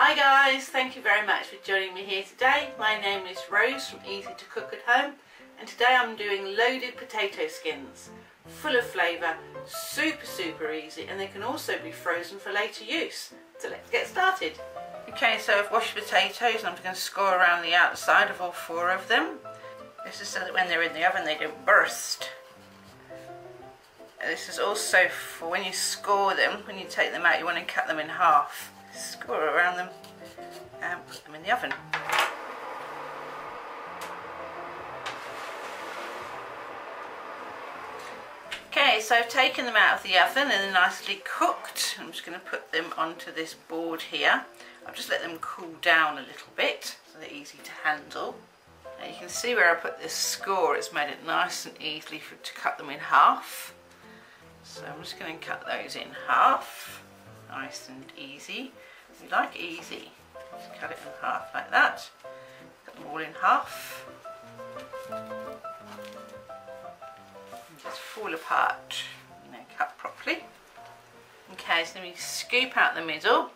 Hi guys, thank you very much for joining me here today. My name is Rose from Easy to Cook at Home, and today I'm doing loaded potato skins, full of flavour, super easy, and they can also be frozen for later use. So let's get started. Okay, so I've washed potatoes and I'm going to score around the outside of all 4 of them. This is so that when they're in the oven they don't burst. This is also for when you score them, when you take them out you want to cut them in half. Score around them and put them in the oven. Okay, so I've taken them out of the oven and they're nicely cooked. I'm just going to put them onto this board here. I've just let them cool down a little bit so they're easy to handle. Now you can see where I put this score, it's made it nice and easy to cut them in half. So I'm just going to cut those in half, nice and easy. We like easy. Just cut it in half like that. Cut them all in half. And just fall apart, cut properly. Okay, so then we scoop out the middle.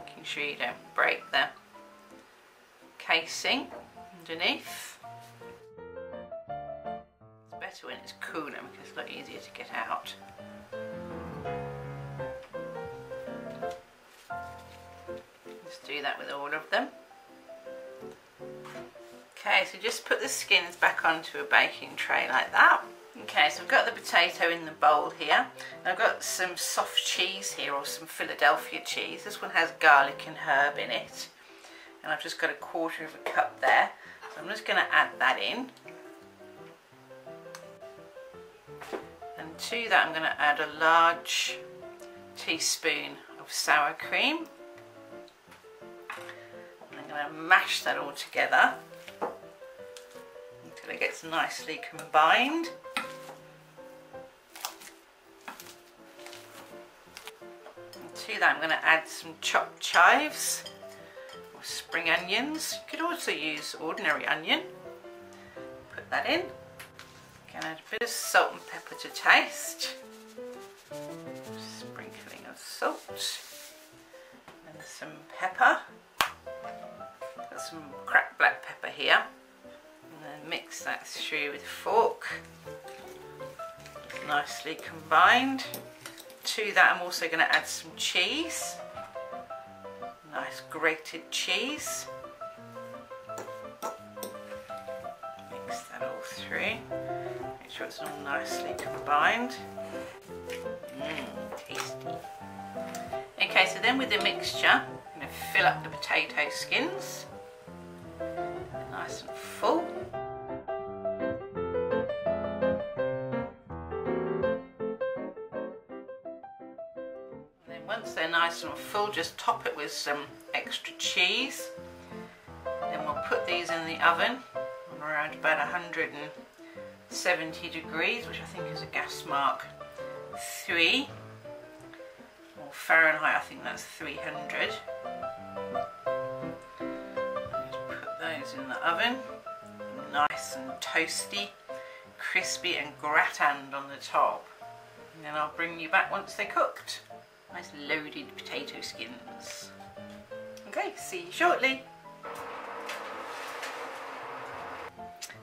Making sure you don't break the casing underneath. It's better when it's cooler because it's a lot easier to get out. Just do that with all of them. Okay, so just put the skins back onto a baking tray like that. Okay, so I've got the potato in the bowl here. And I've got some soft cheese here, or some Philadelphia cheese. This one has garlic and herb in it. And I've just got a 1/4 of a cup there. So I'm just going to add that in. And to that I'm going to add a large teaspoon of sour cream. And I'm going to mash that all together until it gets nicely combined. And to that I'm going to add some chopped chives or spring onions. You could also use ordinary onion. Put that in. Can add a bit of salt and pepper to taste. Sprinkling of salt and some pepper. Got some cracked black pepper here. And then mix that through with a fork. Nicely combined. To that I'm also going to add some cheese. Nice grated cheese. Mix that all through. Make sure it's all nicely combined. Tasty. Okay, so then with the mixture, I'm going to fill up the potato skins. Nice and full. And then once they're nice and full, just top it with some extra cheese. Then we'll put these in the oven on around about 170 degrees, which I think is a gas mark 3, or Fahrenheit, I think that's 300. Just put those in the oven, nice and toasty, crispy and gratined on the top. And then I'll bring you back once they're cooked. Nice loaded potato skins. Okay, see you shortly.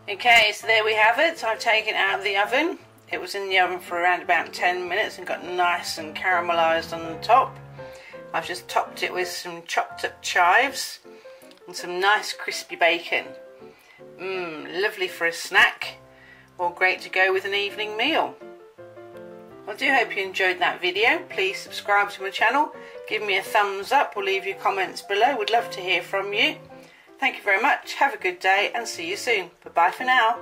Okay, so there we have it. So I've taken it out of the oven. It was in the oven for around about 10 minutes and got nice and caramelised on the top. I've just topped it with some chopped up chives and some nice crispy bacon. Lovely for a snack, or great to go with an evening meal. I do hope you enjoyed that video. Please subscribe to my channel, give me a thumbs up or leave your comments below. Would love to hear from you. Thank you very much, have a good day and see you soon. Bye bye for now.